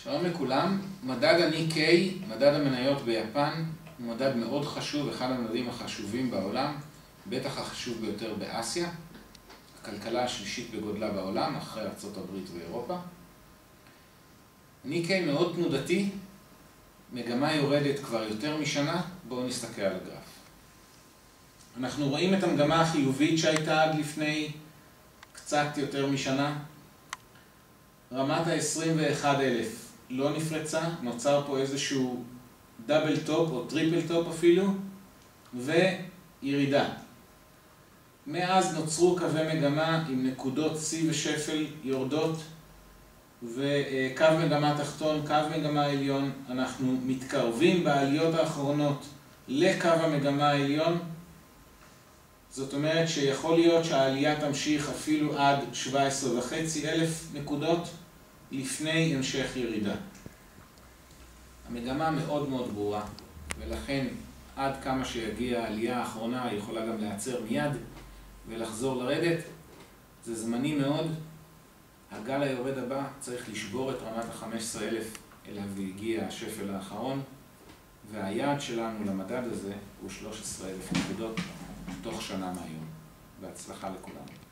שלום לכולם. מדד הניקיי, מדד המניות ביפן, הוא מדד מאוד חשוב, אחד המדדים החשובים בעולם, בטח החשוב ביותר באסיה, הכלכלה השלישית בגודלה בעולם, אחרי ארצות הברית ואירופה. ניקיי מאוד תנודתי, מגמה יורדת כבר יותר משנה, בואו נסתכל על הגרף. אנחנו רואים את המגמה החיובית שהייתה עד לפני קצת יותר משנה. רמת ה-21,000 לא נפרצה, נוצר פה איזשהו דאבל טופ או טריפל טופ אפילו, וירידה. מאז נוצרו קווי מגמה עם נקודות C ושפל יורדות, וקו מגמה תחתון, קו מגמה עליון. אנחנו מתקרבים בעליות האחרונות לקו המגמה העליון. זאת אומרת שיכול להיות שהעלייה תמשיך אפילו עד 17,500 נקודות לפני המשך ירידה. המגמה מאוד מאוד ברורה, ולכן עד כמה שיגיע העלייה האחרונה היא יכולה גם להיעצר מיד ולחזור לרדת. זה זמני מאוד. הגל היורד הבא צריך לשבור את רמת ה-15,000 אליו והגיע השפל האחרון, והיעד שלנו למדד הזה הוא 13,000 נקודות תוך שנה מהיום. בהצלחה לכולם.